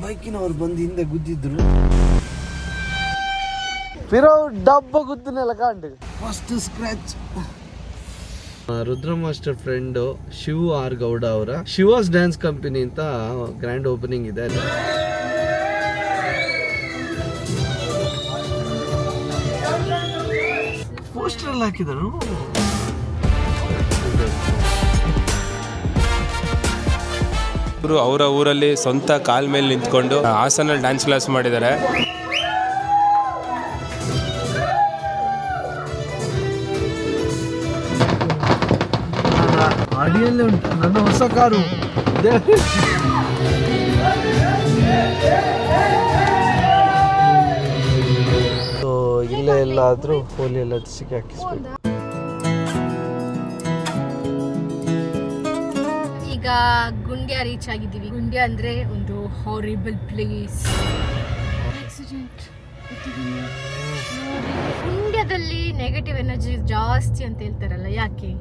ಬೈಕಿನವ್ರು ಬಂದು ಹಿಂದೆ ಗುದ್ದಿದ್ರು. ಫಿರೋ ಡಬ್ಬ ಗುದ್ದನೆಲ್ಲ ಕಾಂಡು first scratch. Rudra master friend Shiv R Gowda ಅವರ ಶಿವಾಸ್ ಡ್ಯಾನ್ಸ್ ಕಂಪನಿ ಅಂತ ಗ್ರ್ಯಾಂಡ್ ಓಪನಿಂಗ್ ಇದೆ. ಪೋಸ್ಟರ್ ಎಲ್ಲ ಹಾಕಿದರು. ಇವರು ಅವರ ಊರಲ್ಲಿ ಸ್ವಂತ ಕಾಲ್ ಮೇಲೆ ನಿಂತ್ಕೊಂಡು ಹಾಸನಲ್ಲಿ ಡ್ಯಾನ್ಸ್ ಕ್ಲಾಸ್ ಮಾಡಿದ್ದಾರೆ. ಅಡಿಯಲ್ಲೇ ಉಂಟು ನನ್ನ ಹೊಸ ಕಾರು. ಇಲ್ಲೇ ಎಲ್ಲಾದ್ರೂ ಹೋಲಿ ಎಲ್ಲ ಸಿಕ್ಕಿ ಹಾಕಿಸ್ಬೇಕು. ಈಗ ಗುಂಡ್ಯ ರೀಚ್ ಆಗಿದ್ದೀವಿ. ಗುಂಡ್ಯ ಅಂದ್ರೆ ಒಂದು ಹಾರಿಬಲ್ ಪ್ಲೇಸ್. ಆಕ್ಸಿಡೆಂಟ್. ಗುಂಡ್ಯದಲ್ಲಿ ನೆಗೆಟಿವ್ ಎನರ್ಜಿ ಜಾಸ್ತಿ ಅಂತ ಹೇಳ್ತಾರಲ್ಲ, ಯಾಕೆ?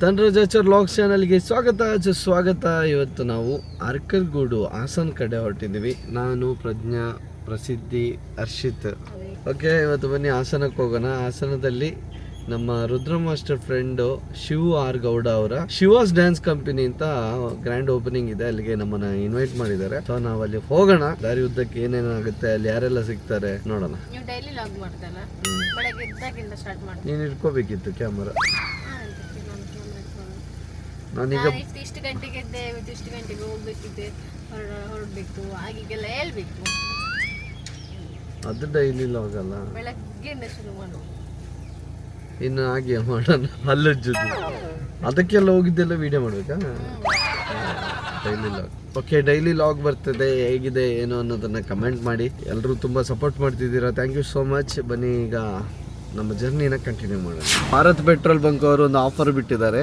ಧನರಾಜಾಚಾರ್ ವ್ಲಾಗ್ಸ್ ಚಾನಲ್ಗೆ ಸ್ವಾಗತ. ಇವತ್ತು ನಾವು ಅರ್ಕಲ್ಗೂಡು ಹಾಸನ್ ಕಡೆ ಹೊರಟಿದ್ದೀವಿ. ನಾನು, ಪ್ರಜ್ಞಾ, ಪ್ರಸಿದ್ಧಿ, ಹರ್ಷಿತ್. ಓಕೆ, ಇವತ್ತು ಬನ್ನಿ ಹಾಸನಕ್ಕೆ ಹೋಗೋಣ. ಹಾಸನದಲ್ಲಿ ನಮ್ಮ Rudra master friend Shiv R Gowda ಅವರ ಶಿವಾಸ್ ಡ್ಯಾನ್ಸ್ ಕಂಪನಿ ಅಂತ ಗ್ರ್ಯಾಂಡ್ ಓಪನಿಂಗ್ ಇದೆ. ಅಲ್ಲಿಗೆ ನಮ್ಮನ್ನ ಇನ್ವೈಟ್ ಮಾಡಿದ್ದಾರೆ. ಸೊ ನಾವು ಅಲ್ಲಿ ಹೋಗೋಣ. ದಾರಿ ಉದ್ದಕ್ಕೆ ಏನೇನಾಗುತ್ತೆ, ಅಲ್ಲಿ ಯಾರೆಲ್ಲ ಸಿಗ್ತಾರೆ ನೋಡೋಣ. ನೀನು ಇಟ್ಕೋಬೇಕಿತ್ತು ಕ್ಯಾಮರಾ. ನಾನೀಗ ಇಷ್ಟು ಗಂಟೆಗೆ ಎದ್ದೆ, ಇಷ್ಟು ಗಂಟೆಗೆ ಹೋಗ್ಬೇಕಿದೆ, ಹೊರಡ್ಬೇಕು, ಹಾಗೆಲ್ಲ ಹೇಳ್ಬೇಕು. ಅದು ಡೈಲಿ ಲಾಗ್ ಅಲ್ಲ, ಬೆಳಗ್ಗೆಯಿಂದ ಶುರು ಮಾಡು. ಇನ್ನು ಹಾಗೆ ಮಾಡೋಣ. ಹಲ್ಲಜ್ಜುದು ಅದಕ್ಕೆಲ್ಲ ಹೋಗಿದ್ದೆಲ್ಲ ವಿಡಿಯೋ ಮಾಡ್ಬೇಕಾ? Daily log. Okay, daily log ಬರ್ತದೆ. ಹೇಗಿದೆ ಏನು ಅನ್ನೋದನ್ನ ಕಮೆಂಟ್ ಮಾಡಿ. ಎಲ್ಲರೂ ತುಂಬಾ ಸಪೋರ್ಟ್ ಮಾಡ್ತಿದ್ದೀರಾ, ಥ್ಯಾಂಕ್ ಯು ಸೋ ಮಚ್. ಬನ್ನಿ ಈಗ ನಮ್ಮ ಜರ್ನಿನ ಕಂಟಿನ್ಯೂ ಮಾಡೋಣ. ಭಾರತ್ ಪೆಟ್ರೋಲ್ ಬಂಕ್ ಅವರು ಒಂದು ಆಫರ್ ಬಿಟ್ಟಿದ್ದಾರೆ.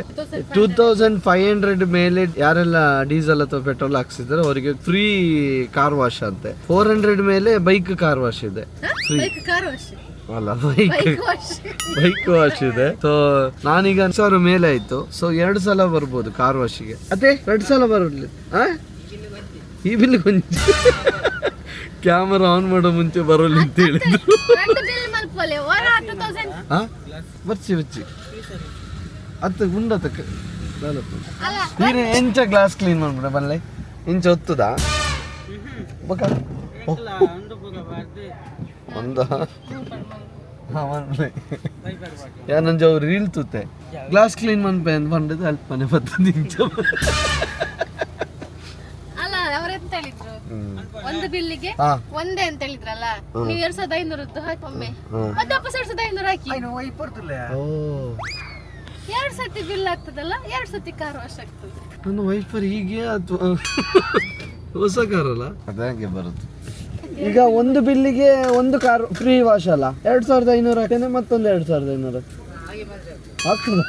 2500 ಮೇಲೆ ಯಾರೆಲ್ಲ ಡೀಸೆಲ್ ಅಥವಾ ಪೆಟ್ರೋಲ್ ಹಾಕ್ಸಿದ್ದಾರೆ ಅವರಿಗೆ ಫ್ರೀ ಕಾರ್ ವಾಶ್ ಅಂತೆ. 400 ಮೇಲೆ ಬೈಕ್ ಕಾರ್ ವಾಶ್ ಇದೆ. ಅಲ್ಲ, ಬೈಕ್ ವಾಶ್ ಇದೆ. ಸೊ ನಾನೀಗ 1000 ಮೇಲೆ ಆಯ್ತು. ಸೊ 2 ಸಲ ಬರ್ಬೋದು ಕಾರ್ ವಾಶಿಗೆ. ಅದೇ 2 ಸಲ ಬರಲಿ. ಈ ಬಿಲ್ ಕೊಂಚ ಕ್ಯಾಮರಾ ಆನ್ ಮಾಡೋ ಮುಂಚೆ ಬರೋಲ್ಲ ಅಂತ ಹೇಳಿದ್ರು. ಬರ್ಚಿ ಅತ್ತ ಉಂಡತಕ್ಕ ಎಂಚ ಗ್ಲಾಸ್ ಕ್ಲೀನ್ ಮಾಡ್ಬಿಡ ಬನ್ಲೆ. ಇಂಚ ಒತ್ತುದಾ ಒಂದ ಯಾನಂಜ ಅವ್ರು ರೀಲ್ ತೂತೆ ಗ್ಲಾಸ್ ಕ್ಲೀನ್ ಮನ್ಪೆ ಅಂತ ಬಂದದ್ದು ಅಲ್ಪ ಮನೆ ಬರ್ತದೆ. ಇಂಚ ಒಂದು ಬಿಲ್ಲಿಗೆ ಒಂದೇ ಅಂತ ಹೇಳಿದ್ರಲ್ಲ, ನೀವು 2500 ಹಾಕಿ ಒಮ್ಮೆ, ಮತ್ತೆ ವಾಪಸ್ 2500 ಹಾಕಿ. 2 ಸತಿ ಬಿಲ್ ಆಗ್ತದಲ್ಲ, 2 ಸತಿ ಕಾರ್ ವಾಶ್ ಆಗ್ತದೆ. ನನ್ನ ವೈಫರ್ ಹೀಗೆ ಅಥವಾ ಹೊಸ ಕಾರ್ ಅಲ್ಲ, ಅದಾಗೆ ಬರುತ್ತೆ. ಈಗ ಒಂದು ಬಿಲ್ಲಿಗೆ ಒಂದು ಕಾರ್ ಫ್ರೀ ವಾಶ್ ಅಲ್ಲ, 2500 ಹಾಕೇನೆ, ಮತ್ತೊಂದು 2500 ಆಗ್ತದ.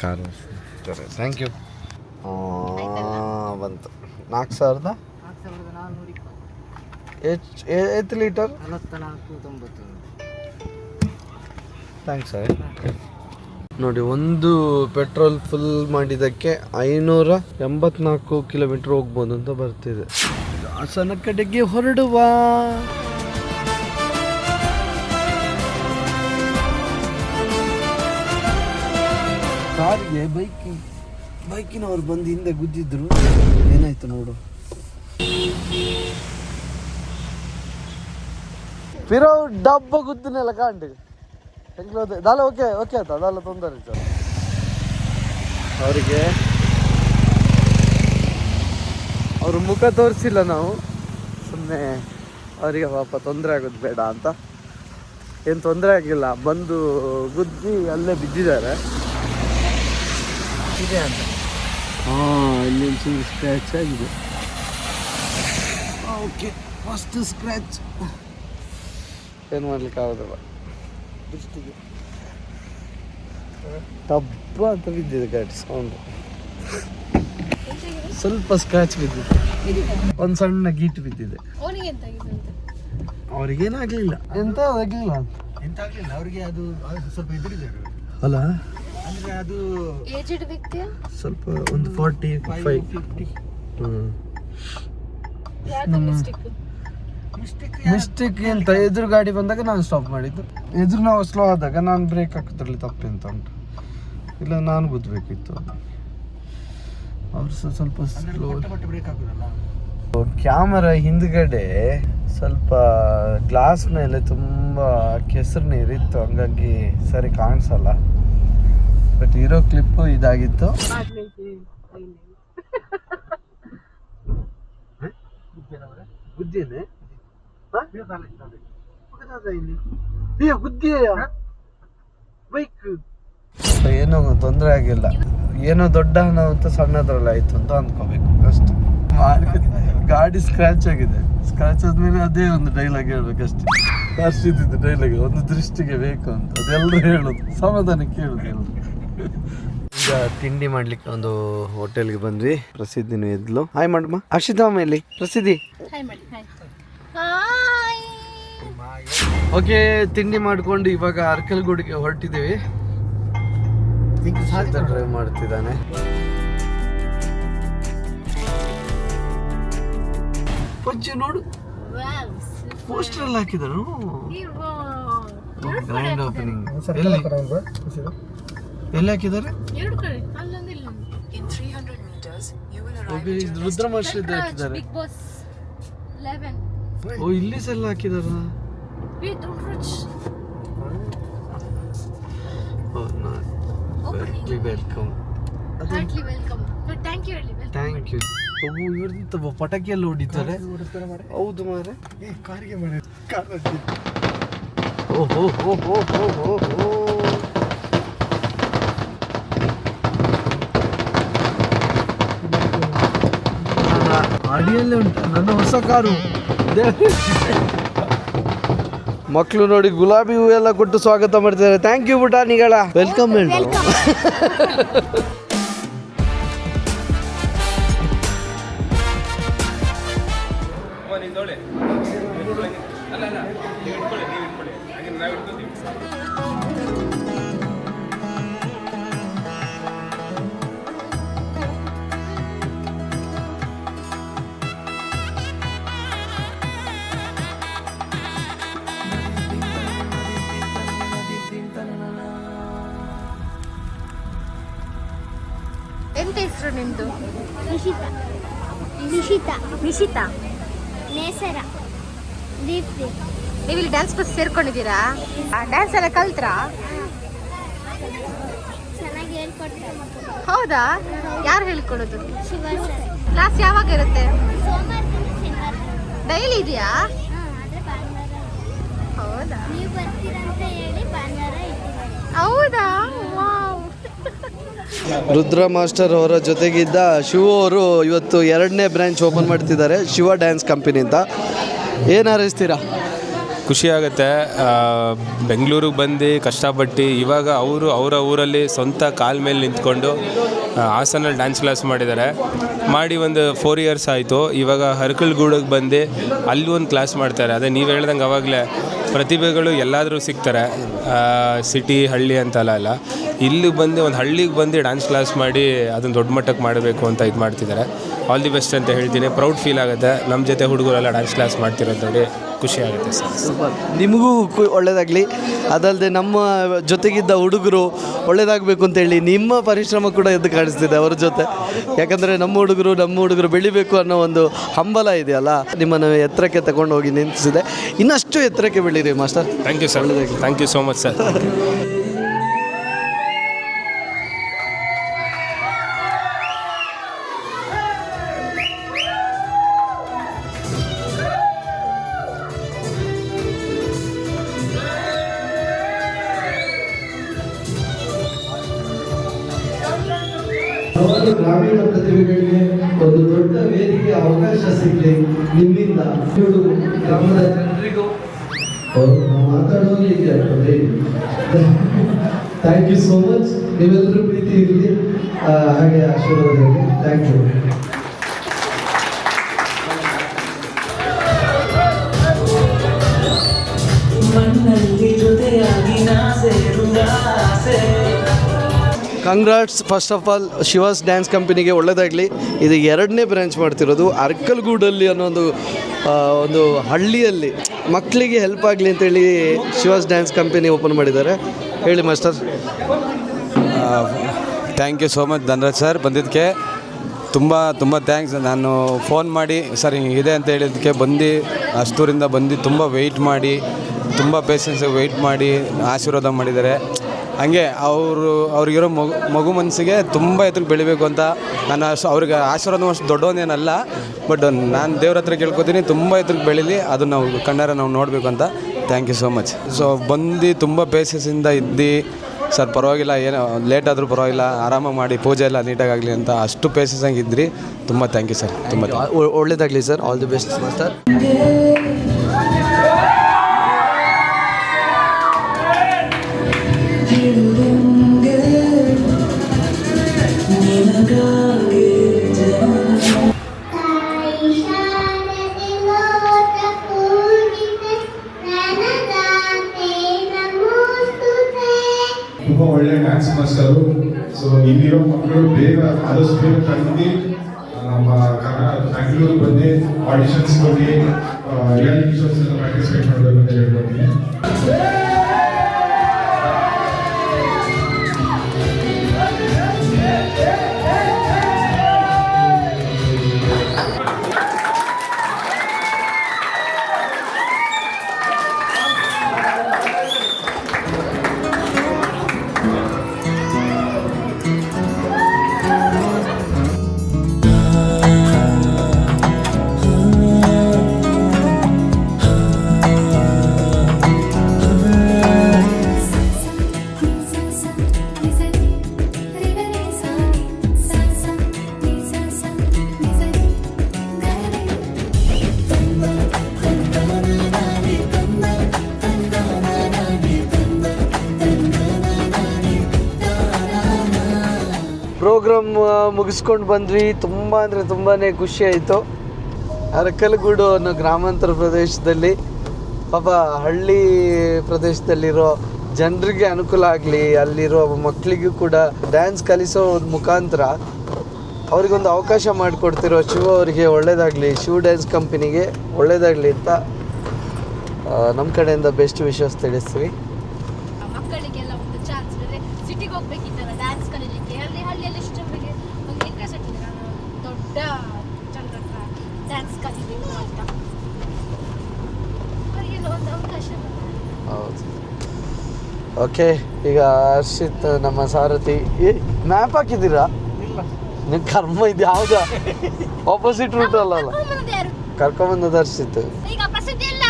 Car wash thank you. ಬಂತು 4000 ಎಷ್ಟು ಲೀಟರ್? 44.90. ಥ್ಯಾಂಕ್ಸ್. ನೋಡಿ, ಒಂದು ಪೆಟ್ರೋಲ್ ಫುಲ್ ಮಾಡಿದ್ದಕ್ಕೆ 584 ಕಿಲೋಮೀಟರ್ ಹೋಗ್ಬೋದು ಅಂತ ಬರ್ತಿದೆ. ಹಾಸನ ಕಡೆಗೆ ಹೊರಡುವ. ಕಾರಿಗೆ ಬೈಕಿನವ್ರು ಬಂದು ಹಿಂದೆ ಗುದ್ದಿದ್ರು. ಏನಾಯ್ತು ನೋಡು. ಫಿರೋ ಡಬ್ಬ ಗುದ್ದನೆಲ್ಲ ಕಾಂಡು ದಾಲ. ಓಕೆ ಆಯ್ತಾ, ಅದೆಲ್ಲ ತೊಂದರೆ ಸರ್. ಅವರಿಗೆ ಅವ್ರ ಮುಖ ತೋರಿಸಿಲ್ಲ ನಾವು, ಸುಮ್ಮನೆ ಅವರಿಗೆ ಪಾಪ ತೊಂದರೆ ಆಗೋದು ಬೇಡ ಅಂತ. ಏನು ತೊಂದರೆ ಆಗಿಲ್ಲ, ಬಂದು ಗುದ್ದಿ ಅಲ್ಲೇ ಬಿದ್ದಿದ್ದಾರೆ. ಇದೆ ಅಂತ. ಇಲ್ಲಿ ಒಂದು ಸ್ಕ್ರ್ಯಾಚ್ ಆಗಿದೆ. Okay, first scratch. ಏನು ಮಾಡ್ಲಿಕ್ಕೆ ಆಗೋದಿಲ್ಲ. ದೃಷ್ಟಿಗೆ ಟಬ್ಬ ಅಂತ ಬಿದ್ದಿದೆ ಗಾಡಿ ಸೌಂಡ್. ಸ್ವಲ್ಪ ಸ್ಕ್ರಾಚ್ ಬಿದ್ದಿದೆ, ಒಂದು ಸಣ್ಣ ಗೀಟ್ ಬಿದ್ದಿದೆ. ಅವನಿಗೆ ಎಂತ ಆಗಿದೆ ಅಂತ? ಅವ್ರಿಗೇನಾಗ್ಲಿಲ್ಲ, ಎಂತ ಆಗ್ಲಿಲ್ಲ, ಎಂತ ಆಗ್ಲಿಲ್ಲ ಅವರಿಗೆ. ಅದು ಸ್ವಲ್ಪ ಎದುರಿದ್ದಾರೆ ಅಲ್ಲ, ಅಂದ್ರೆ ಅದು ಏಜ್ಡ್ ವ್ಯಕ್ತಿಯ ಸ್ವಲ್ಪ ಒಂದು 45 50 ಯಾಕೆ ಮಿಸ್ಟೇಕ್? ಮಿಸ್ಟೇಕ್ ಅಂತ ಎದುರು ಗಾಡಿ ಬಂದಾಗ ನಾನು ಸ್ಟಾಪ್ ಮಾಡಿದ್ದು. ಎದುರು ನಾವು ಸ್ಲೋ ಆದಾಗ ನಾನು ಬ್ರೇಕ್ ಹಾಕೋದ್ರಲ್ಲಿ ತಪ್ಪೆಂತ ಉಂಟು, ಇಲ್ಲ ನಾನು ಗುದ್ದಬೇಕಿತ್ತು. ಅವ್ರು ಸ್ವಲ್ಪ ಸ್ಲೋ. ಬ್ರೇಕ್ ಹಾಕೋದಲ್ಲ. ಕ್ಯಾಮರಾ ಹಿಂದ್ಗಡೆ ಸ್ವಲ್ಪ ಗ್ಲಾಸ್ ಮೇಲೆ ತುಂಬ ಕೆಸರು ನೀರಿತ್ತು, ಹಂಗಾಗಿ ಸರಿ ಕಾಣಿಸಲ್ಲ. ಬಟ್ ಇರೋ ಕ್ಲಿಪ್ ಇದಾಗಿತ್ತು. ಗುದ್ದೇನೆ ಏನೋ ತೊಂದರೆ ಆಗಿಲ್ಲ, ಏನೋ ದೊಡ್ಡ ಅನಾಹುತ ಸಣ್ಣದ್ರಲ್ಲಿ ಆಯ್ತು ಅಂತ ಅಂದ್ಕೋಬೇಕು ಅಷ್ಟೇ. ಗಾಡಿ ಸ್ಕ್ರಾಚ್ ಆಗಿದೆ, ಸ್ಕ್ರಾಚ್ ಆದ್ಮೇಲೆ ಅದೇ ಒಂದು ಡೈಲಾಗ್ ಹೇಳ್ಬೇಕಷ್ಟೇ. ಅಷ್ಟಿದ್ದು ಡೈಲಾಗ್ ಒಂದು ದೃಷ್ಟಿಗೆ ಬೇಕು ಅಂತ ಅದೆಲ್ಲರೂ ಹೇಳೋದು, ಸಮಾಧಾನಕ್ಕೆ ಹೇಳೋದು ಎಲ್ಲರೂ. ಈಗ ತಿಂಡಿ ಮಾಡ್ಲಿಕ್ಕೆ ಒಂದು ಹೋಟೆಲ್ಗೆ ಬಂದ್ವಿ. ಪ್ರಸಿದ್ಧಿನೂ ಎದ್ಲು. ಹಾಯ್ ಮಾಡಮ್ಮ. ಅಕ್ಷಿತಾ ಮೇಲೆ ಪ್ರಸಿದ್ಧಿ. ಹಾಯ್ ಮಾಡಿ. ಹಾಯ್. ಓಕೆ, ತಿಂಡಿ ಮಾಡ್ಕೊಂಡು ಇವಾಗ ಅರ್ಕಲ್ಗೂಡಿಗೆ ಹೊರಟಿದ್ದೀವಿ. ಡ್ರೈವ್ ಮಾಡ್ತಿದ್ದಾನೆ. ಪಜ್ಜು ನೋಡು, ಪೋಸ್ಟರ್ ಎಲ್ಲ ಹಾಕಿದರು. ಗ್ರ್ಯಾಂಡ್ ಓಪನಿಂಗ್ ಎಲ್ಲಿ ಹಾಕಿದ್ದಾರೆ? ಎರಡು ಕಡೆ, ಅಲ್ಲೊಂದು ಇಲ್ಲೊಂದು. ರುದ್ರಮಶ್ರೀದ್ ಹಾಕಿದ್ದಾರೆ. Big boss 11. ಓ, ಇಲ್ಲಿ ಸೆಲ್ಲ ಹಾಕಿದಾರ. ವೆಲ್ಕಮ್. Thank you. ಇವ್ರದ್ದು ಪಟಾಕಿ ಎಲ್ಲ ಹೊಡಿತಾರೆ. ಹೌದು ಮಾರೆ. ಕಾರಿಗೆ ಮಾಡಿ ಓಹೋ ಹೋ ಹೋ ಹೋ ಹೋ ಹೋ. ಅಡಿಯಲ್ಲೇ ಉಂಟು ನನ್ನ ಹೊಸ ಕಾರು. ಮಕ್ಕಳು ನೋಡಿ ಗುಲಾಬಿ ಹೂ ಎಲ್ಲ ಕೊಟ್ಟು ಸ್ವಾಗತ ಮಾಡ್ತಿದ್ದಾರೆ. Thank you ಪುಟಾಣಿಗಳ. ವೆಲ್ಕಮ್ ಹೇಳಿ. ಎಂತ ಹೆಸರು ನಿಮ್ದು? ನಿಶಿತಾ, ನೇಸರ, ದೀಪ್ತಿ. ನೀವು ಇಲ್ಲಿ ಡ್ಯಾನ್ಸ್ ಕ್ಲಾಸ್ ಸೇರ್ಕೊಂಡಿದ್ದೀರಾ? ಡ್ಯಾನ್ಸ್ ಎಲ್ಲ ಕಲ್ತ್ರಾ? ಚೆನ್ನಾಗಿ ಹೇಳ್ಕೊಡ್ತಾರೆ. ಹೌದಾ? ಯಾರು ಹೇಳ್ಕೊಡೋದು? ಶಿವ ಸರ್. ಕ್ಲಾಸ್ ಯಾವಾಗ ಇರುತ್ತೆ? ಸೋಮವಾರದಿಂದ ಶನಿವಾರ. ಡೈಲಿ ಇದೆಯಾ? ಆದರೆ ಭಾನುವಾರ. ಹೌದಾ? ನೀವು ಬರ್ತೀರಂತ ಹೇಳಿ ಭಾನುವಾರ ಇದ್ದೀವಿ. ಹೌದಾ? ವಾವ್. ರುದ್ರ ಮಾಸ್ಟರ್ ಅವರ ಜೊತೆಗಿದ್ದ ಶಿವ ಅವರು ಇವತ್ತು 2ನೇ ಬ್ರಾಂಚ್ ಓಪನ್ ಮಾಡ್ತಿದ್ದಾರೆ, ಶಿವ ಡ್ಯಾನ್ಸ್ ಕಂಪನಿ ಅಂತ. ಏನು ಹಾರೈಸ್ತೀರಾ? ಖುಷಿ ಆಗುತ್ತೆ. ಬೆಂಗಳೂರಿಗೆ ಬಂದು ಕಷ್ಟಪಟ್ಟು ಇವಾಗ ಅವರ ಊರಲ್ಲಿ ಸ್ವಂತ ಕಾಲ ಮೇಲೆ ನಿಂತ್ಕೊಂಡು ಹಾಸನಲ್ಲಿ ಡ್ಯಾನ್ಸ್ ಕ್ಲಾಸ್ ಮಾಡಿದ್ದಾರೆ. ಮಾಡಿ ಒಂದು 4 ಇಯರ್ಸ್ ಆಯಿತು. ಇವಾಗ ಅರ್ಕಲ್ಗೂಡಿಗೆ ಬಂದು ಅಲ್ಲಿ ಒಂದು ಕ್ಲಾಸ್ ಮಾಡ್ತಾರೆ. ಅದೇ ನೀವು ಹೇಳ್ದಂಗೆ ಅವಾಗಲೇ ಪ್ರತಿಭೆಗಳು ಎಲ್ಲಾದರೂ ಸಿಗ್ತಾರೆ. ಸಿಟಿ ಹಳ್ಳಿ ಅಂತಲ್ಲ, ಇಲ್ಲಿ ಬಂದು ಒಂದು ಹಳ್ಳಿಗೆ ಬಂದು ಡ್ಯಾನ್ಸ್ ಕ್ಲಾಸ್ ಮಾಡಿ ಅದನ್ನು ದೊಡ್ಡ ಮಟ್ಟಕ್ಕೆ ಮಾಡಬೇಕು ಅಂತ ಇದು ಮಾಡ್ತಿದ್ದಾರೆ. ಆಲ್ ದಿ ಬೆಸ್ಟ್ ಅಂತ ಹೇಳ್ತೀನಿ. ಪ್ರೌಡ್ ಫೀಲ್ ಆಗುತ್ತೆ ನಮ್ಮ ಜೊತೆ ಹುಡುಗರೆಲ್ಲ ಡ್ಯಾನ್ಸ್ ಕ್ಲಾಸ್ ಮಾಡ್ತಿರೋದು ನೋಡಿ ಖುಷಿ ಆಗುತ್ತೆ ಸರ್. ಸೂಪರ್. ನಿಮಗೂ ಒಳ್ಳೆಯದಾಗಲಿ. ಅದಲ್ಲದೆ ನಮ್ಮ ಜೊತೆಗಿದ್ದ ಹುಡುಗರು ಒಳ್ಳೇದಾಗಬೇಕು ಅಂತೇಳಿ ನಿಮ್ಮ ಪರಿಶ್ರಮ ಕೂಡ ಎದ್ದು ಕಾಣಿಸ್ತಿದೆ ಅವ್ರ ಜೊತೆ. ಯಾಕಂದರೆ ನಮ್ಮ ಹುಡುಗರು ಬೆಳಿಬೇಕು ಅನ್ನೋ ಒಂದು ಹಂಬಲ ಇದೆಯಲ್ಲ, ನಿಮ್ಮನ್ನು ಎತ್ತರಕ್ಕೆ ತಗೊಂಡು ಹೋಗಿ ನಿಂತಿಸಿದೆ. ಇನ್ನಷ್ಟು ಎತ್ತರಕ್ಕೆ ಬೆಳೀರಿ master. Thank you sir. Thank you so much sir. ಗ್ರಾಮೀಣ ಪ್ರತಿಭೆಗಳಿಗೆ ಒಂದು ದೊಡ್ಡ ವೇದಿಕೆ ಅವಕಾಶ ಸಿಗಲಿ ನಿಮ್ಮಿಂದ. ಗ್ರಾಮದ ಜನರಿಗೂ ಮಾತಾಡೋದು ಥ್ಯಾಂಕ್ ಯು ಸೋ ಮಚ್. ನೀವೆಲ್ಲರೂ ಪ್ರೀತಿ ಇರಲಿ. ಹಾಗೆ ಆಶೀರ್ವಾದಕ್ಕೆ thank you. Congrats first of all Shiva's dance ಕಂಪನಿಗೆ ಒಳ್ಳೆಯದಾಗಲಿ. ಇದು 2ನೇ ಬ್ರಾಂಚ್ ಮಾಡ್ತಿರೋದು ಅರ್ಕಲ್ಗೂಡಲ್ಲಿ ಅನ್ನೋ ಒಂದು ಹಳ್ಳಿಯಲ್ಲಿ ಮಕ್ಕಳಿಗೆ ಹೆಲ್ಪ್ ಆಗಲಿ ಅಂತೇಳಿ ಶಿವಾಸ್ ಡ್ಯಾನ್ಸ್ ಕಂಪನಿ ಓಪನ್ ಮಾಡಿದ್ದಾರೆ. ಹೇಳಿ master. Thank you so much Dhanraj sir ಬಂದಿದ್ದಕ್ಕೆ ತುಂಬ ಥ್ಯಾಂಕ್ಸ್. ನಾನು ಫೋನ್ ಮಾಡಿ ಸರ್ ಇದೆ ಅಂತ ಹೇಳಿದ್ದಕ್ಕೆ ಬಂದು ಅಷ್ಟೂರಿಂದ ಬಂದು ತುಂಬ ವೆಯ್ಟ್ ಮಾಡಿ ತುಂಬ ಪೇಷನ್ಸಾಗಿ ವೆಯ್ಟ್ ಮಾಡಿ ಆಶೀರ್ವಾದ ಮಾಡಿದ್ದಾರೆ. ಹಂಗೆ ಅವ್ರಿಗಿರೋ ಮಗು ಮನಸ್ಸಿಗೆ ತುಂಬ ಎತ್ತರಕ್ಕೆ ಬೆಳಿಬೇಕು ಅಂತ ನಾನು ಅವ್ರಿಗೆ ಆಶೀರ್ವಾದ ಅಷ್ಟು ದೊಡ್ಡವನೇನಲ್ಲ, ಬಟ್ ನಾನು ದೇವ್ರ ಹತ್ರ ಕೇಳ್ಕೊತೀನಿ ತುಂಬ ಎತ್ತರಕ್ಕೆ ಬೆಳೀಲಿ, ಅದು ನಾವು ಕಣ್ಣಾರೆ ನಾವು ನೋಡಬೇಕು ಅಂತ. Thank you so much. So ಬಂದು ತುಂಬ ಪೇಷನ್ಸಿಂದ ಇದ್ದು ಸರ್ ಪರವಾಗಿಲ್ಲ, ಏನು ಲೇಟ್ ಆದರೂ ಪರವಾಗಿಲ್ಲ, ಆರಾಮಾಗಿ ಮಾಡಿ ಪೂಜೆ ಎಲ್ಲ ನೀಟಾಗಲಿ ಅಂತ ಅಷ್ಟು ಪೇಷನ್ಸಾಗಿ ಇದ್ರಿ. ತುಂಬ ಥ್ಯಾಂಕ್ ಯು ಸರ್. ತುಂಬ ಒಳ್ಳೇದಾಗಲಿ sir. All the best master. ತುಂಬ ಒಳ್ಳೆ ಡ್ಯಾನ್ಸ್ ಮಾಸ್ಟರು. ಸೊ ಇಲ್ಲಿರೋ ಮಕ್ಕಳು ಬೇಗ ಆದಷ್ಟು ಬೇಗ ಕಲಿತು ನಮ್ಮ ಬ್ಯಾಂಗ್ಳೂರಿಗೆ ಬಂದು ಆಡಿಷನ್ಸ್ ಕೊಟ್ಟು ರಿಯಾಲಿಟಿ ಶೋಸ್ ಎಲ್ಲ ಪಾರ್ಟಿಸಿಪೇಟ್ ಮಾಡಬೇಕು ಅಂತ ಹೇಳ್ಕೊಡ್ತೀನಿ. ಪ್ರೋಗ್ರಾಮ್ ಮುಗಿಸ್ಕೊಂಡು ಬಂದ್ವಿ. ತುಂಬ ಅಂದರೆ ತುಂಬಾ ಖುಷಿ ಆಯಿತು. ಅರಕಲಗೂಡು ಅನ್ನೋ ಗ್ರಾಮಾಂತರ ಪ್ರದೇಶದಲ್ಲಿ ಪಾಪ ಹಳ್ಳಿ ಪ್ರದೇಶದಲ್ಲಿರೋ ಜನರಿಗೆ ಅನುಕೂಲ ಆಗಲಿ, ಅಲ್ಲಿರೋ ಮಕ್ಕಳಿಗೂ ಕೂಡ ಡ್ಯಾನ್ಸ್ ಕಲಿಸೋ ಮುಖಾಂತರ ಅವ್ರಿಗೊಂದು ಅವಕಾಶ ಮಾಡಿಕೊಡ್ತಿರೋ ಶಿವ ಅವರಿಗೆ ಒಳ್ಳೆಯದಾಗಲಿ, ಶಿವ ಡ್ಯಾನ್ಸ್ ಕಂಪನಿಗೆ ಒಳ್ಳೆಯದಾಗಲಿ ಅಂತ ನಮ್ಮ ಕಡೆಯಿಂದ ಬೆಸ್ಟ್ ವಿಶಸ್ ತಿಳಿಸ್ತೀವಿ. ಮಕ್ಕಳಿಗೆಲ್ಲ ಒಂದು ಚಾನ್ಸ್ ಅಂದರೆ ಸಿಟಿಗೆ ಹೋಗ್ಬೇಕಿತ್ತಲ್ಲ ಡ್ಯಾನ್ಸ್ ಕಲೀಲಿಕ್ಕೆ, ಅಲ್ಲಿ ಹಳ್ಳಿಯಲ್ಲಿ ಎಷ್ಟು ಜನರಿಗೆ ಒಂದು ಇಂಟ್ರೆಸ್ಟ್ ಇದೆ, ನಾನು ದೊಡ್ಡ ಜನರ ಹತ್ರ ಡ್ಯಾನ್ಸ್ ಕಲಿಬೇಕು ಅಂತ, ಅವರಿಗೆಲ್ಲ ಒಂದು ಅವಕಾಶ. ಹೌದು. ಓಕೆ, ಈಗ ಹರ್ಷಿತ್ ನಮ್ಮ ಸಾರಥಿ. ಮ್ಯಾಪ್ ಹಾಕಿದ್ದೀರಾ? ನೀವು ಕರ್ಮ ಇದು ಯಾವ್ದು ಆಪೋಸಿಟ್ ರೂಟ್ ಅಲ್ಲ ಕರ್ಕೊಂಬಂದದ ಹರ್ಷಿತ್. ಈಗ ಪ್ರಸಿದ್ಧಿ ಇಲ್ಲ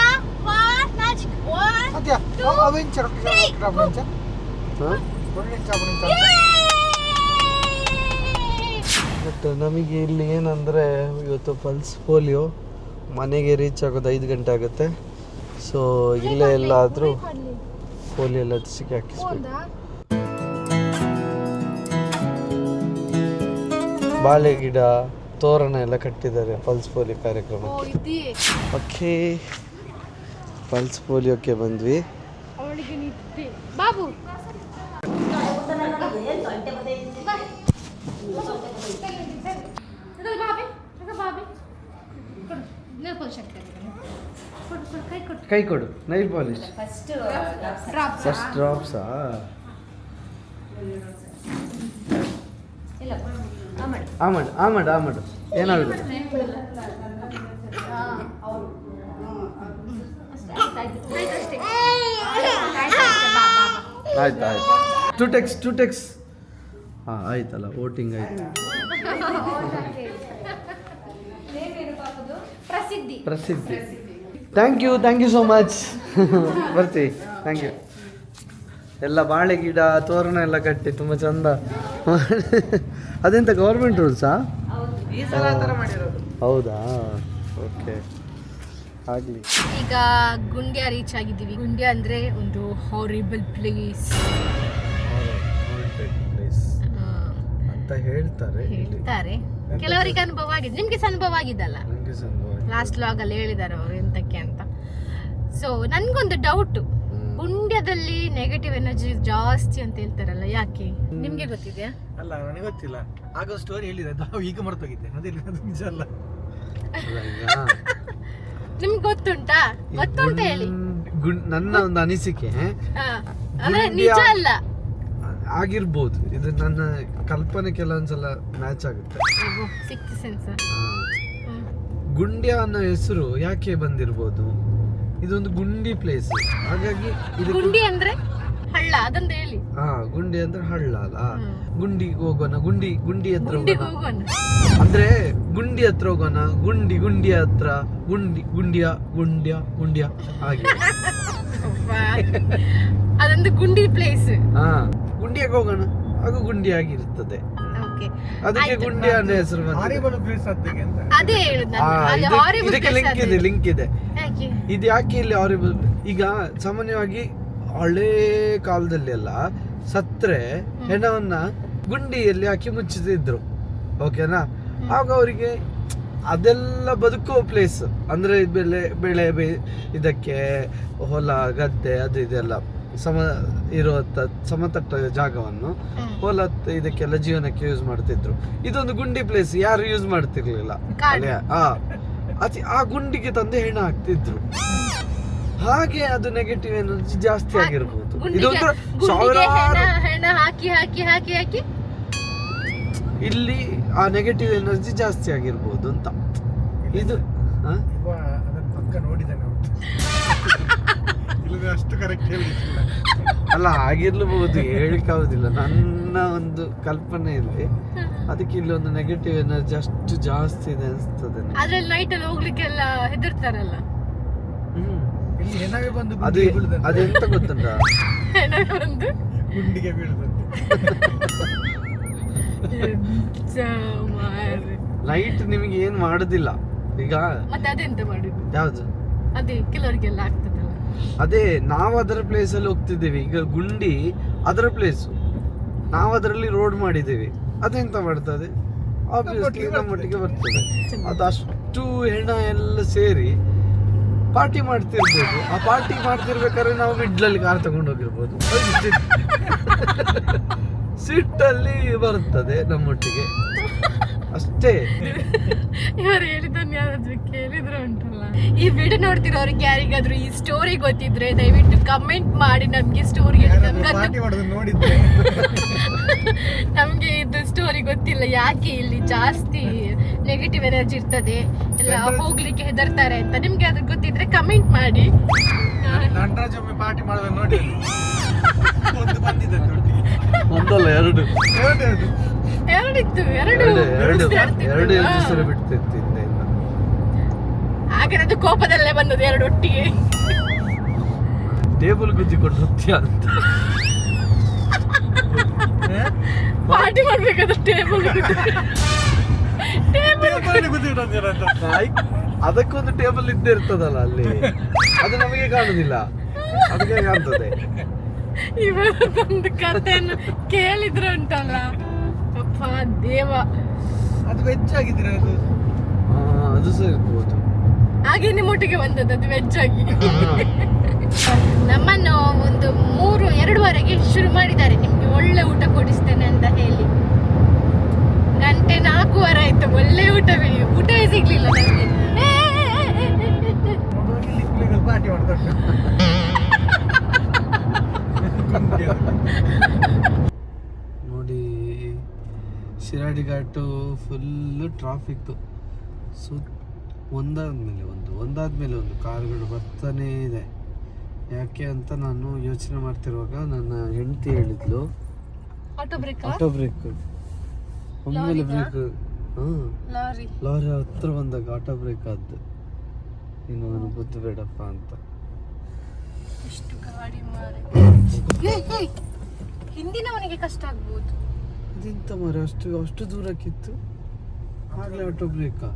ಬಟ್ ನಮಗೆ ಇಲ್ಲಿ ಏನಂದರೆ ಇವತ್ತು ಪಲ್ಸ್ ಪೋಲಿಯೋ ಮನೆಗೆ ರೀಚ್ ಆಗೋದು 5 ಗಂಟೆ ಆಗುತ್ತೆ. ಸೊ ಇಲ್ಲೇ ಎಲ್ಲಾದರೂ ಪೋಲಿಯೋ ಎಲ್ಲ ಲಸಿಕೆ ಹಾಕಿಸ್ಬೇಕು. ಬಾಳೆ ಗಿಡ ತೋರಣ ಎಲ್ಲ ಕಟ್ಟಿದ್ದಾರೆ ಪಲ್ಸ್ ಪೋಲಿಯೋ ಕಾರ್ಯಕ್ರಮಕ್ಕೆ. ಓಕೆ, ಪಲ್ಸ್ ಪೋಲಿಯೋಕ್ಕೆ ಬಂದ್ವಿ. ಬಾಬು ಕೈ ಕೊಡು. ನೈಲ್ ಪಾಲಿಶ್ ಫಸ್ಟ್ ಡ್ರಾಪ್ಸಾ? ಆಮಡ್ ಏನಾಗುತ್ತೆ? ಆಯ್ತು ಟು ಟೆಕ್ಸ್ ಹಾಂ ಆಯ್ತಲ್ಲ, ವೋಟಿಂಗ್ ಆಯ್ತು. ಪ್ರಸಿದ್ಧಿ. Thank you so much. ಬರ್ತೀವಿ. Thank you. ಎಲ್ಲ ಬಾಳೆ ಗಿಡ ತೋರಣ ಎಲ್ಲ ಕಟ್ಟಿ ತುಂಬ ಚಂದ. ಅದೆಂತ ಗೌರ್ಮೆಂಟ್ ರೂಲ್ಸಾ? ಹೌದಾ? ಓಕೆ, ಆಗಲಿ. ಈಗ ಗುಂಡ್ಯ ರೀಚ್ ಆಗಿದ್ದೀವಿ. ಗುಂಡ್ಯ ಅಂದರೆ ಒಂದು ಹಾರಿಬಲ್ ಪ್ಲೇಸ್ ಅಂತ ಹೇಳ್ತಾರೆ ಇಲ್ಲಿ. ಹೇಳ್ತಾರೆ ಕೆಲವರಿಗೆ ಅನುಭವ ಆಗಿದೆ, ನಿಮ್ಗೆ ಸಹ ಅನುಭವ ಆಗಿದ್ದಲ್ಲ, ನಂಗೆ ಸಂಭವ ಆಗಿದೆ. ಲಾಸ್ಟ್ ಲಾಗ್ ಅಲ್ಲಿ ಹೇಳಿದ್ದಾರೆ ಅವರು ಎಂತಕ್ಕೆ ಅಂತ. ಸೊ ನನ್ಗೊಂದು ಡೌಟ್, ಗುಂಡ್ಯದಲ್ಲಿ ನೆಗೆಟಿವ್ ಎನರ್ಜಿ ಜಾಸ್ತಿ ಅಂತ ಹೇಳ್ತಾರಲ್ಲ, ಯಾಕೆ ನಿಮ್ಗೆ ಗೊತ್ತಿದೆಯಾ? ಅಲ್ಲ ನನಗೆ ಗೊತ್ತಿಲ್ಲ, ಆಗ ಸ್ಟೋರಿ ಹೇಳಿದೆ, ಅದು ನಾವು ಈಗ ಮರ್ತೋಗಿದ್ದೆ, ಅದಿಲ್ಲ ಅದು ನಿಜ ಅಲ್ಲ. ಅಲ್ಲ, ಈಗ ನಿಮ್ಗೆ ಗೊತ್ತುಂಟಾ? ಗೊತ್ತುಂಟ ಹೇಳಿ. ನನ್ನ ಒಂದು ಅನಿಸಿಕೆ ಹಾ, ಅಂದ್ರೆ ನಿಜ ಅಲ್ಲ ಆಗಿರ್ಬೋದು, ಇದು ನನ್ನ ಕಲ್ಪನೆ ಕೆಲವೊಂದ್ಸಲ ಮ್ಯಾಚ್ ಆಗುತ್ತೆ. Six sense. ಗುಂಡ್ಯ ಅನ್ನೋ ಹೆಸರು ಯಾಕೆ ಬಂದಿರ್ಬೋದು? ಇದೊಂದು ಗುಂಡಿ ಪ್ಲೇಸ್, ಹಾಗಾಗಿ ಇದು ಗುಂಡಿ ಅಂದ್ರೆ ಹಳ್ಳ, ಅದೊಂದು ಹೇಳಿ. ಹಾ, ಗುಂಡಿ ಅಂದ್ರೆ ಹಳ್ಳ ಅಲ್ಲ. ಗುಂಡಿಗೆ ಹೋಗೋಣ, ಗುಂಡಿ ಹತ್ರ ಗುಂಡಿಗೆ ಹೋಗೋಣ ಹೋಗೋಣ ಅಂದ್ರೆ ಗುಂಡಿ ಹತ್ರ ಹೋಗೋಣ, ಗುಂಡಿಯ ಹತ್ರ ಗುಂಡ್ಯ ಹಾಗೆ. ಅದೊಂದು ಗುಂಡಿ ಪ್ಲೇಸ್. ಹಾ, ಗುಂಡಿಯಾಗ ಹೋಗೋಣ, ಹಾಗೂ ಗುಂಡಿಯಾಗಿರ್ತದೆ, ಓಕೆ, ಅದಕ್ಕೆ ಗುಂಡಿ ಅನ್ನೋ ಹೆಸರು ಬಂದಿದೆ. ಹಾರಿಬಲ್ ಪ್ಲೇಸ್ ಅದಕ್ಕೆ ಅಂತ. ಅದೇ ಹೇಳುದು ಆ, ನಾನು, ಅಲ್ಲಿ ಇದು- horrible ಇದಕ್ಕೆ place ಲಿಂಕ್ ಇದೆ, ಅದು. ಲಿಂಕ್ ಇದೆ. ಯಾಕೆ? ಇದು ಯಾಕೆ ಇಲ್ಲಿ ಹಾರಿಬಲ್? ಈಗ ಸಾಮಾನ್ಯವಾಗಿ ಹಳೇ ಕಾಲದಲ್ಲಿ ಎಲ್ಲ ಸತ್ರೆ ಹೆಣವನ್ನ ಗುಂಡಿಯಲ್ಲಿ ಹಾಕಿ ಮುಚ್ಚಿದ್ರು, ಓಕೆನಾ? ಆಗ ಅವರಿಗೆ ಅದೆಲ್ಲ ಬದುಕೋ ಪ್ಲೇಸ್ ಅಂದ್ರೆ ಬೆಳೆ ಇದಕ್ಕೆ ಹೊಲ ಗದ್ದೆ ಅದು ಇದೆಲ್ಲ ಇರುವಂತ ಸಮತಟ್ಟ ಜಾಗವನ್ನು ಹೊಲ ಇದಕ್ಕೆಲ್ಲ ಜೀವನಕ್ಕೆ ಯೂಸ್ ಮಾಡ್ತಿದ್ರು. ಇದೊಂದು ಗುಂಡಿ ಪ್ಲೇಸ್ ಯಾರು ಯೂಸ್ ಮಾಡ್ತಿರ್ಲಿಲ್ಲ. ಆ ಗುಂಡಿಗೆ ತಂದು ಹೆಣ ಹಾಕ್ತಿದ್ರು, ಹಾಗೆ ಅದು ನೆಗೆಟಿವ್ ಎನರ್ಜಿ ಜಾಸ್ತಿ ಆಗಿರ್ಬೋದು. ಇದೊಂದು ಸಾವಿರಾರು ಹೆಣ ಹಾಕಿ ಹಾಕಿ ಹಾಕಿ ಹಾಕಿ ಇಲ್ಲಿ ಆ ನೆಗೆಟಿವ್ ಎನರ್ಜಿ ಜಾಸ್ತಿ ಆಗಿರ್ಬೋದು ಅಂತ. ಇದು ಅದನ್ನ ಪಕ್ಕ ನೋಡಿದೆ ನಾವು, ಇಲ್ಲ ಅಷ್ಟು ಕರೆಕ್ಟ್ ಹೇಳಿಲ್ಲ. ಅಲ್ಲ, ಆಗಿರ್ಲಬಹುದು, ಹೇಳಿಕ್ಕಾಗುದಿಲ್ಲ. ನನ್ನ ಒಂದು ಕಲ್ಪನೆಯಲ್ಲಿ ಅದಕ್ಕೆ ಇಲ್ಲಿ ಒಂದು ನೆಗೆಟಿವ್ ಎನರ್ಜಿ ಅಷ್ಟು ಜಾಸ್ತಿ ಇದೆ ಅನಿಸ್ತದೆ. ಅದ್ರಲ್ಲಿ ನೈಟ್ ಅಲ್ಲಿ ಹೋಗ್ಲಿಕ್ಕೆಲ್ಲ ಹೆದರ್ತಾರಲ್ಲ. ಇಲ್ಲಿ ಹೆಣವೇ ಬಂದು ಅದು ಗುಂಡಿಗೆ ಬೀಳುದಂತೆ. ಅದೆಂತ ಗೊತ್ತುಂಟ, ಹೆಣ ಬಂದು ಗುಂಡಿಗೆ ಬೀಳುದಂತೆ. ಲೈಟ್ ನಿಮಗೆ ಏನ್ ಮಾಡುದಿಲ್ಲ. ಈಗ ಮತ್ತೆ ಅದೆಂತ ಮಾಡುದು? ಯಾವ್ದು? ಅದೇ ಕೆಲವರಿಗೆಲ್ಲ ಆಗ್ತದಲ್ಲ. ಅದೇ ನಾವು ಅದರ ಪ್ಲೇಸ್ ಅಲ್ಲಿ ಹೋಗ್ತಿದ್ದೇವೆ. ಈಗ ಗುಂಡಿ ಅದರ ಪ್ಲೇಸ್, ನಾವು ಅದರಲ್ಲಿ ರೋಡ್ ಮಾಡಿದ್ದೇವೆ, ಅದೆಂತ ಮಾಡ್ತದೆ? ಆಬ್ವಿಯಸ್ಲಿ ನಮ್ಮೊಟ್ಟಿಗೆ ಬರ್ತದೆ. ಅದಷ್ಟು ಹೆಣ ಎಲ್ಲ ಸೇರಿ ಪಾರ್ಟಿ ಮಾಡ್ತಿರ್ಬೋದು. ಆ ಪಾರ್ಟಿ ಮಾಡ್ತಿರ್ಬೇಕಾದ್ರೆ ನಾವು ಮಿಡ್ಲಲ್ಲಿ ಕಾರ್ ತಗೊಂಡು ಹೋಗಿರ್ಬೋದು, ಸಿಟ್ಟಲ್ಲಿ ಬರ್ತದೆ ನಮ್ಮೊಟ್ಟಿಗೆ ಅಷ್ಟೇ. ಇವರು ಹೇಳಿದ್ದನ್ನು ಯಾರಾದ್ರೂ ಕೇಳಿದ್ರು ಉಂಟಲ್ಲ, ಈ ವಿಡಿಯೋ ನೋಡ್ತಿರೋರಿಗೆ ಯಾರಿಗಾದ್ರೂ ಈ ಸ್ಟೋರಿ ಗೊತ್ತಿದ್ರೆ ದಯವಿಟ್ಟು ಕಮೆಂಟ್ ಮಾಡಿ ನಮ್ಗೆ ಸ್ಟೋರಿ. ಪಾರ್ಟಿ ಮಾಡೋದು ನೋಡಿದ್ದೆ, ನಮ್ಗೆ ಇದು ಸ್ಟೋರಿ ಗೊತ್ತಿಲ್ಲ, ಯಾಕೆ ಇಲ್ಲಿ ಜಾಸ್ತಿ ನೆಗೆಟಿವ್ ಎನರ್ಜಿ ಇರ್ತದೆ, ಎಲ್ಲ ಹೋಗ್ಲಿಕ್ಕೆ ಹೆದರ್ತಾರೆ ಅಂತ. ನಿಮ್ಗೆ ಅದ್ರ ಗೊತ್ತಿದ್ರೆ ಕಮೆಂಟ್ ಮಾಡಿ. ನಟರಾಜ್ ಒಮ್ಮೆ ಪಾರ್ಟಿ ಮಾಡೋದನ್ನ ನೋಡಿ ಒಂದು ಬಂದಿದೆ ಒಟ್ಟಿಗೆ. ಒಂದಲ್ಲ ಎರಡು ಎರಡಿತ್ತು, ಎರಡು ಹೆಸರು ಬಿಡ್ತಿದ್ದೆ. ಹಾಗೆ ಅದು ಕೋಪದಲ್ಲೇ ಬಂದದ್ದು ಎರಡು ಒಟ್ಟಿಗೆ. ಟೇಬಲ್ ಗುದ್ದಿಕೊಂಡು ಹೋಗ್ತೀಯ ಅಂತ ಪಾರ್ಟಿ ಮಾಡ್ಬೇಕಾದ್ರೆ ಟೇಬಲ್ ಅದಕ್ಕೊಂದು ಟೇಬಲ್ ಇದ್ದೇ ಇರ್ತದಲ್ಲ ಅಲ್ಲಿ, ಅದು ನಮಗೆ ಕಾಣುದಿಲ್ಲ, ಅದಕ್ಕೆ ಕಾಣ್ತದೆ. ಇವರದೊಂದು ಕಥೆಯನ್ನು ಕೇಳಿದ್ರು ಉಂಟಲ್ಲ, ಅಪ್ಪ ದೇವ. ಅದು ವೆಜ್ ಆಗಿದ್ರೆ ಅದು ಸಹ ಇರ್ಬೋದು. ಹಾಗೆ ನಿಮ್ಮೊಟ್ಟಿಗೆ ಬಂದದ್ದು ಅದು ವೆಜ್ ಆಗಿ. ನಮ್ಮನ್ನು ಒಂದು 2:30ಗೆ ಶುರು ಮಾಡಿದ್ದಾರೆ, ನಿಮ್ಗೆ ಒಳ್ಳೆ ಊಟ ಕೊಡಿಸ್ತೇನೆ ಅಂತ ಹೇಳಿ. 3:45 ಆಯ್ತು, ಒಳ್ಳೆ ಊಟವೇ ಸಿಗ್ಲಿಲ್ಲ ನಮಗೆ. ಪಾರ್ಟಿ ಮಾಡ್ತಾರೆ. ನೋಡಿ, ಶಿರಾಡಿ ಘಾಟು ಫುಲ್ಲು ಟ್ರಾಫಿಕ್ಕು. ಒಂದಾದ್ಮೇಲೆ ಒಂದು ಕಾರುಗಳು ಬರ್ತಾನೇ ಇದೆ. ಯಾಕೆ ಅಂತ ನಾನು ಯೋಚನೆ ಮಾಡ್ತಿರುವಾಗ ನನ್ನ ಹೆಂಡತಿ ಹೇಳಿದ್ಲು, ಆಟೋ ಬ್ರೇಕ್ ಒಮ್ಮೆಲೆ ಬ್ರೇಕ್. ಲಾರಿ ಹತ್ರ ಬಂದಾಗ ಆಟೋ ಬ್ರೇಕ್ ಆದ್ದು. ಇನ್ನು ನಾನು ಬುದ್ಧಿ ಬೇಡಪ್ಪ ಅಂತ. ಎಷ್ಟು ಗಾಡಿ ಹಿಂದಿನವನಿಗೆ ಕಷ್ಟ ಆಗ್ಬೋದು. ಅದೆಂತ ಮಾರೆ, ಅಷ್ಟು ದೂರಕ್ಕಿತ್ತು ಹಾಗೆ ಆಟೋ ಬ್ರೇಕಾ?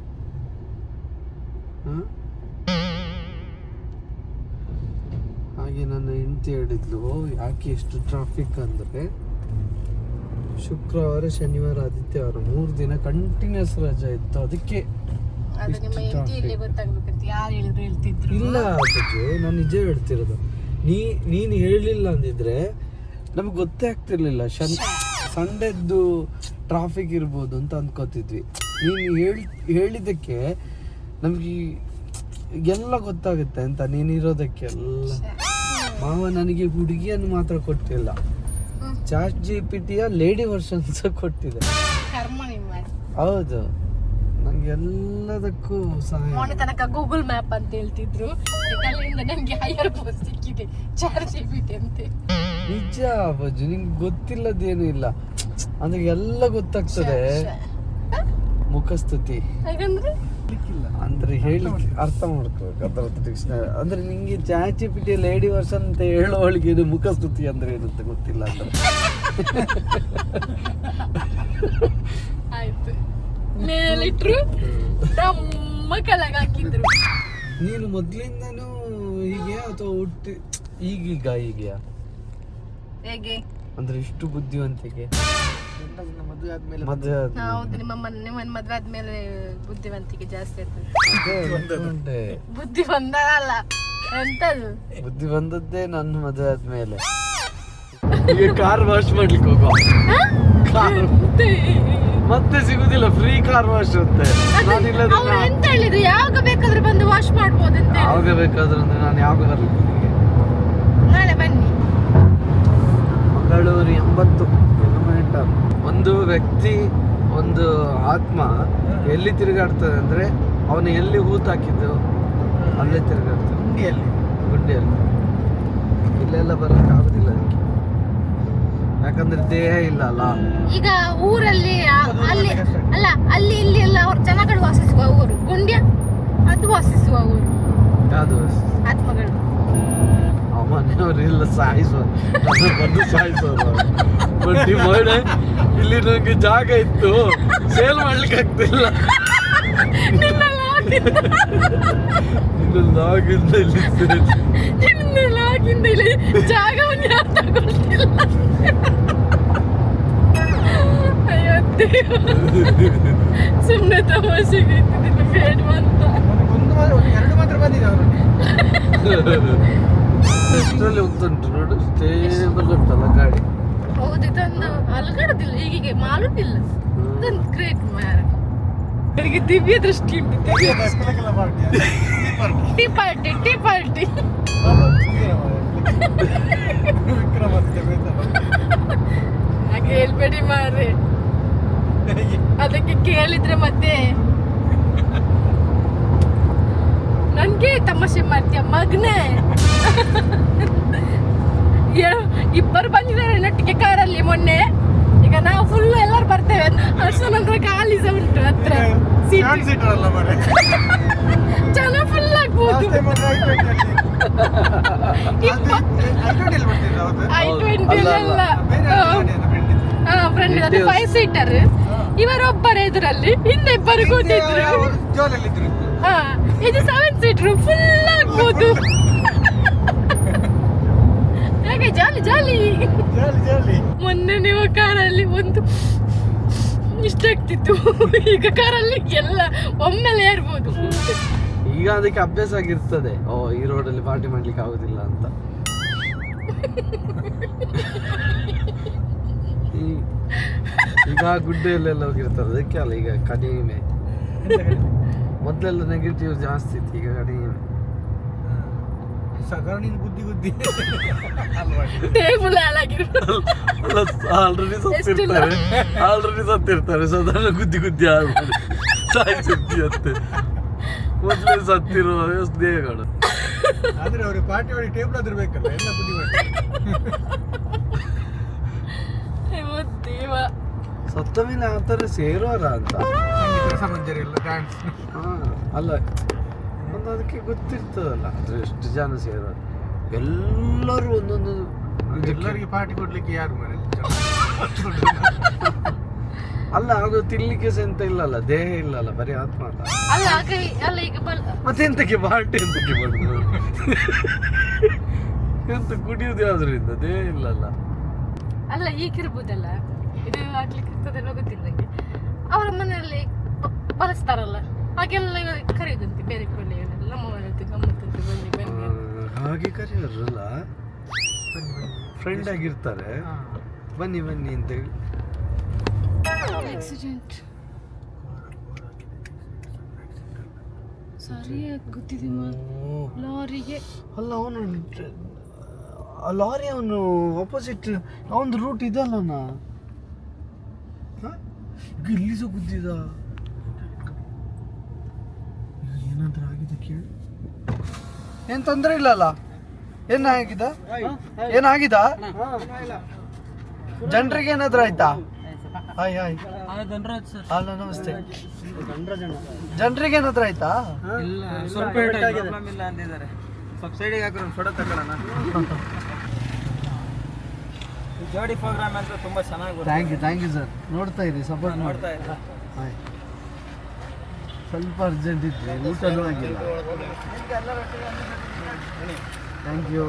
ಹಾಗೆ ನನ್ನ ಹೆಂಡತಿ ಹೇಳಿದ್ಲು, ಯಾಕೆ ಎಷ್ಟು ಟ್ರಾಫಿಕ್ ಅಂದರೆ ಶುಕ್ರವಾರ ಶನಿವಾರ ಆದಿತ್ಯವಾರ 3 ದಿನ ಕಂಟಿನ್ಯೂಸ್ ರಜೆ ಇತ್ತು, ಅದಕ್ಕೆ ಅದು ನಿಮ್ಮ ಹೆಂಡತಿ ಇಲ್ಲಿ ಗೊತ್ತಾಗ್ಬೇಕಂತ ಯಾರು ಹೇಳಿದ್ರು ಹೇಳ್ತಿದ್ರು. ಇಲ್ಲ ಅದಕ್ಕೆ ನಾನು ನಿಜ ಹೇಳ್ತಿರೋದು. ನೀನು ಹೇಳಲಿಲ್ಲ ಅಂದಿದ್ರೆ ನಮ್ಗೆ ಗೊತ್ತೇ ಆಗ್ತಿರ್ಲಿಲ್ಲ. ಸಂಡೆದ್ದು ಟ್ರಾಫಿಕ್ ಇರ್ಬೋದು ಅಂತ ಅಂದ್ಕೋತಿದ್ವಿ. ನೀನು ಹೇಳಿದ್ದಕ್ಕೆ ನಮ್ಗೆ ಎಲ್ಲ ಗೊತ್ತಾಗುತ್ತೆ ಅಂತ. ನೀನಿರೋದಕ್ಕೆ ಎಲ್ಲ. ಮಾವ ನನಗೆ ಹುಡುಗಿಯನ್ನು ಮಾತ್ರ ಕೊಟ್ಟಿಲ್ಲ, ಚಾಟ್ GPT ಲೇಡಿ ವರ್ಷನ್ಸ್ ಕೊಟ್ಟಿದೆ. ಕರ್ಮ ನಿಮ್ಮ. ಹೌದು, ನಂಗೆ ಎಲ್ಲದಕ್ಕೂ ಸಹಾಯ. ಮೊನ್ನೆ ತನಕ ಗೂಗಲ್ ಮ್ಯಾಪ್ ಅಂತ ಹೇಳ್ತಿದ್ರು, ಅಲ್ಲಿಂದ ನನಗೆ ಹೈಯರ್ ಪೋಸ್ಟ್ ಸಿಕ್ಕಿದೆ ಚಾಟ್ GPT ಅಂತೆ. ನಿಜ ಬಜ್ಜು, ನಿಂಗೆ ಗೊತ್ತಿಲ್ಲದೇನು ಇಲ್ಲ ಅಂದ್ರೆ ಎಲ್ಲ ಗೊತ್ತಾಗ್ತದೆ. ಮುಖಸ್ತುತಿ ಹಾಗಂದ್ರೆ ಅಂದ್ರೆ ಹೇಳಿ ಅರ್ಥ ಮಾಡ್ಕೋಬೇಕು ಅದರದ್ದು ಡಿಕ್ಷನರಿ. ಅಂದ್ರೆ ನಿಂಗೆ ಚಾಟ್ GPT ಲೇಡಿ ವರ್ಷನ್ ಅಂತ ಹೇಳೋಳಿಗೆ ಇದು ಮುಖಸ್ತುತಿ ಅಂದ್ರೆ ಏನಂತ ಗೊತ್ತಿಲ್ಲ ಅಂದ್ರೆ. ಆಯ್ತು, ಮೇಲಿಟ್ರು ನಮ್ಮ ಕೆಳಗೆ ಹಾಕಿದ್ರು. ನೀನು ಮೊದ್ಲಿಂದನೂ ಹೀಗೆ ಅಥವಾ ಹುಟ್ಟಿ ಈಗೀಗ ಹೀಗೆಯಾ? ಹೇಗೆ ಅಂದ್ರೆ ಇಷ್ಟು ಬುದ್ಧಿವಂತಿಕೆ ಮದುವೆ ಆದ್ಮೇಲೆ ಹೌದು, ನಿಮ್ಮ ಮದ್ವೆ ಆದ್ಮೇಲೆ ಬುದ್ಧಿವಂತಿಕೆ ಜಾಸ್ತಿ ಆಗ್ತದೆ. ಬುದ್ಧಿ ಬಂದಲ್ಲ ಎಂತದು, ಬುದ್ಧಿ ಬಂದದ್ದೇ ನನ್ನ ಮದುವೆ ಆದ್ಮೇಲೆ. ಈಗ ಕಾರ್ ವಾಶ್ ಮಾಡ್ಲಿಕ್ಕೆ ಹೋಗೋ, ಕಾರ್ ಮತ್ತೆ ಸಿಗುದಿಲ್ಲ, ಫ್ರೀ ಕಾರ್ ವಾಶ್ ಅಂತೆ. ಅವ್ರು ಎಂತ ಹೇಳಿದ್ರು, ಯಾವಾಗ ಬೇಕಾದ್ರೂ ಬಂದು ವಾಶ್ ಮಾಡ್ಬೋದು ಅಂತ. ಯಾವಾಗ ಬೇಕಾದ್ರೂ ಅಂದ್ರೆ ನಾನು ಯಾವಾಗ ಬರ್ಲಿಕ್ಕೆ ನಾಳೆ ಬನ್ನಿ. ಮಂಗಳೂರು 80 ಕಿಲೋಮೀಟರ್. ಒಂದು ವ್ಯಕ್ತಿ, ಒಂದು ಆತ್ಮ ಎಲ್ಲಿ ತಿರುಗಾಡ್ತದೆ ಅಂದ್ರೆ ಅವನು ಎಲ್ಲಿ ಹೂತು ಹಾಕಿದ್ದು ಅಲ್ಲೇ ತಿರುಗಾಡ್ತದೆ. ಗುಂಡಿಯಲ್ಲಿ ಇಲ್ಲೆಲ್ಲ ಬರ್ಲಿಕ್ಕೆ ಆಗುದಿಲ್ಲ ಅದಕ್ಕೆ, ಯಾಕಂದ್ರೆ ದೇಹ ಇಲ್ಲ ಅಲ್ಲ. ಈಗ ಊರಲ್ಲಿ ಅಲ್ಲಿ ಅಲ್ಲ, ಅಲ್ಲಿ ಇಲ್ಲಿ ಎಲ್ಲ ಅವ್ರ ಜನಗಳು ವಾಸಿಸುವ ಊರು ಗುಂಡ್ಯ, ಅದು ವಾಸಿಸುವ ಊರು. ಯಾವುದು ಆತ್ಮಗಳು ಮನೆಯವರೆಲ್ಲ ಸಾಯಿಸೋರು, ಬಂದು ಸಾಯಿಸೋರು. ಬಡ್ಡಿ ಮಾಡಿ ಇಲ್ಲಿ ನಂಗೆ ಜಾಗ ಇತ್ತು, ಸೇಲ್ ಮಾಡ್ಲಿಕ್ಕೆ ಆಗ್ತಿಲ್ಲ. ಲಾಗಿಂದ ಇಲ್ಲಿ ಜಾಗವನ್ನು ಯಾರು ತಗೊಳ್ತಿಲ್ಲ. ಸುಮ್ಮನೆ ತಮಾಷೆಗೆ ಬೇಡವಂತ. 2 ಮಾತ್ರ ಬಂದಿದೆ ಅವರಲ್ಲಿ. ಎಷ್ಟರಲ್ಲಿ ಹೋಗ್ತುಂಟು ನೋಡು, ಸ್ಟೇಬಲ್ ಉಂಟಲ್ಲ ಗಾಡಿ. ಹೌದು, ಇದೊಂದು ಅಲಗಾಡೋದಿಲ್ಲ, ಹೀಗೆ ಮಾಲುದಿಲ್ಲ. ಇದೊಂದು ಗ್ರೇಟ್ ಮ್ಯಾನ್. ನನಗೆ ದಿವ್ಯ ದೃಷ್ಟಿ ಉಂಟು. ಟೀ ಪಾರ್ಟಿ ಹಾಗೆ ಹೇಳ್ಬೇಡಿ ಮಾರ್ರೆ, ಅದಕ್ಕೆ ಕೇಳಿದ್ರೆ ಮತ್ತೆ ನನ್ಗೆ ತಮಾಷೆ ಮಾಡ್ತೀಯ ಮಗ್ನೆ. ಇಬ್ಬರು ಬಂದಿದ್ದಾರೆ ನಟ್ಟಿಗೆ ಕಾರಲ್ಲಿ ಮೊನ್ನೆ. ಈಗ ನಾವು ಫುಲ್ ಎಲ್ಲರೂ ಬರ್ತೇವೆ. ಅಷ್ಟೊಂದ್ರ ಖಾಲಿ ಸಹ ಉಂಟು ಹತ್ರ. ಜನ ಫುಲ್ ಆಗ್ಬೋದು. I20 ಎಲ್ಲ ಫ್ರೆಂಡ್, ಅದು 5 ಸೀಟರ್. ಇವರೊಬ್ಬರ ಎದುರಲ್ಲಿ ಹಿಂದೆ ಇಬ್ಬರು ಕೂತಿದ್ರು. ಇದು 7 ಸೀಟರ್, ಫುಲ್ ಆಗ್ಬೋದು. ಹಾಗೆ ಜಾಲಿ ಜಾಲಿ. ಮೊನ್ನೆ ನೀವು ಕಾರಲ್ಲಿ ಒಂದು ಇಷ್ಟ ಆಗ್ತಿತ್ತು, ಈಗ ಕಾರಲ್ಲಿ ಎಲ್ಲ ಒಮ್ಮೆಲೆ ಏರ್ಬೋದು. ಈಗ ಅದಕ್ಕೆ ಅಭ್ಯಾಸ ಆಗಿರ್ತದೆ, ಓ ಈ ರೋಡಲ್ಲಿ ಪಾರ್ಟಿ ಮಾಡ್ಲಿಕ್ಕೆ ಆಗುದಿಲ್ಲ ಅಂತ. ಈಗ ಗುಡ್ಡೆಯಲ್ಲೆಲ್ಲ ಹೋಗಿರ್ತದೆ, ಅದಕ್ಕೆ ಅಲ್ಲ ಈಗ ಕಡಿಮೆ. ಮೊದಲೆಲ್ಲ ನೆಗೆಟಿವ್ ಜಾಸ್ತಿ ಇತ್ತು, ಈಗ ಕಡಿಮೆ. ಬುದ್ಧಿ ಟೇಬಲ್ ಹಾಳಾಗಿರೋದು. ಆಲ್ರೆಡಿ ಸತ್ತಿರ್ತಾರೆ, ಸಾಧಾರಣ ಗುದ್ದಿ ಹಾಳು ಮಾಡಿ ಸಾಯಿಸುತ್ತಿ ಅಂತೆ. ಮೊದಲೇ ಸತ್ತಿರುವ ದೇಹಗಳು. ಆದ್ರೆ ಅವ್ರಿಗೆ ಪಾರ್ಟಿ ಮಾಡಿ ಟೇಬಲ್ ಆದ್ರೂ ಬೇಕಲ್ಲ, ಎಲ್ಲ ಬುದ್ಧಿ ಮಾಡಿ. ಸತ್ತ ಮೇಲೆ ಆ ಥರ ಸೇರೋರ ಅಂತ ಸಮಂಜರಿ ಎಲ್ಲ ಡ್ಯಾನ್ಸ್. ಅಲ್ಲ, ಒಂದು ಅದಕ್ಕೆ ಗೊತ್ತಿರ್ತದಲ್ಲ, ಅದ್ರ ಎಷ್ಟು ಜನ ಸೇರೋರು. ಎಲ್ಲರೂ ಒಂದೊಂದು ಎಲ್ಲರಿಗೆ ಪಾರ್ಟಿ ಕೊಡ್ಲಿಕ್ಕೆ ಯಾರು ಮನೆ. ಅಲ್ಲ, ಅದು ತಿನ್ಲಿಕ್ಕೆ ಸಹ ಎಂತ ಇಲ್ಲಲ್ಲ, ದೇಹ ಇಲ್ಲಲ್ಲ, ಬರೀ ಆತ್ಮ ಅಲ್ಲ. ಅಲ್ಲ ಈಗ ಮತ್ತೆ ಎಂತಕ್ಕೆ ಪಾರ್ಟಿ ಎಂತಕ್ಕೆ ಮಾಡುದು? ಎಂತ ಕುಡಿಯುವುದು ಯಾವ್ದ್ರಿಂದ? ದೇಹ ಇಲ್ಲಲ್ಲ. ಅಲ್ಲ ಈಗಿರ್ಬೋದಲ್ಲ, ಇದು ಹಾಕ್ಲಿಕ್ಕೆ ಆಗ್ತದೆಲ್ಲ ಗೊತ್ತಿಲ್ಲ ನನಗೆ. ಅವರ ಮನೆಯಲ್ಲಿ ಬಳಸ್ತಾರಲ್ಲ ಹಾಗೆಲ್ಲ ಕರೆಯುದಂತೆ ಬೇರೆ ಕೊಳ್ಳಿಗಳೆಲ್ಲ ಮೊಬೈಲ್ ಗಮ್ಮತ್ತಂತೆ ಬನ್ನಿ ಬನ್ನಿ. ಹಾಗೆ ಕರೆಯೋರಲ್ಲ, ಫ್ರೆಂಡ್ ಆಗಿರ್ತಾರೆ, ಬನ್ನಿ ಬನ್ನಿ ಅಂತೇಳಿ. ಆಕ್ಸಿಡೆಂಟ್ ಸರಿಯಾಗಿ ಗೊತ್ತಿದೆ ಲಾರಿಗೆ. ಅಲ್ಲ ಅವನು ಲಾರಿ ಅವನು ಆಪೋಸಿಟ್ ಅವನದು ರೂಟ್ ಇದಲ್ಲ ಇಲ್ಲಿ ಸಹ ಗುದ್ದಿದ. ಏನಾದ್ರೂ ಆಗಿದೆ ಕೇಳಿ. ಏನ್ ತೊಂದರೆ ಇಲ್ಲಲ್ಲ? ಏನಾಗಿದ? ಏನಾಗಿದ? ಜನರಿಗೆ ಏನಾದ್ರೂ ಆಯ್ತಾ? Hi hi. ಹಲೋ ನಮಸ್ತೆ. ಜನರಿಗೆ ಏನಾದ್ರೂ ಆಯ್ತಾ? ಸಬ್ಸಿಡಿಗೆ ಹಾಕಿರೋ ಫೋಟೋ ತಗೊಳ್ಳೋಣ. ಜೋಡಿ ಪ್ರೋಗ್ರಾಮ್ ಅಂತ ತುಂಬಾ ಚೆನ್ನಾಗಿ. Thank you sir. ನೋಡ್ತಾ ಇರಿ, ಸಪೋರ್ಟ್ ಮಾಡ್ತಾ ಇರಿ. ಸ್ವಲ್ಪ ಅರ್ಜೆಂಟ್ ಇತ್ತು, ಊಟನೂ ಆಗಿಲ್ಲ. Thank you.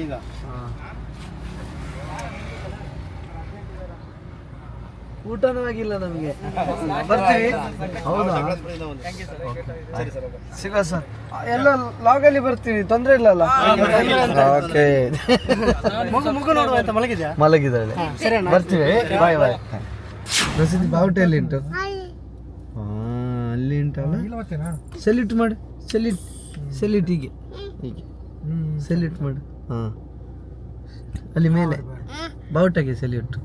ಈಗ ಊಟನೂ ಆಗಿಲ್ಲ ನಮಗೆ. ಬರ್ತೀವಿ. ಹೌದಾ? ಸಿಗ ಸರ್, ಎಲ್ಲ ಲಾಗಲ್ಲಿ ಬರ್ತೀವಿ, ತೊಂದರೆ ಇಲ್ಲಲ್ಲ? ಓಕೆ. ಮಗು ನೋಡುವ ಅಂತ ಮಲಗಿದ್ಯಾ? ಮಲಗಿದ್ದಾಳೆ. ಬರ್ತೀವಿ. ಬಾಯ್ ಬಾಯ್. ಪ್ರಸಿದ್ಧಿ ಬಾವುಟೆಯಲ್ಲಿ ಉಂಟು. ಅಲ್ಲಿ ಉಂಟಲ್ಲ, ಸೆಲ್ಯೂಟ್ ಮಾಡು. ಸೆಲ್ಯೂಟ್ ಹೀಗೆ ಸೆಲ್ಯೂಟ್ ಮಾಡು. ಹಾಂ, ಅಲ್ಲಿ ಮೇಲೆ ಬಾವುಟಗೆ ಸೆಲ್ಯೂಟ್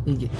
ಹೀಗೆ.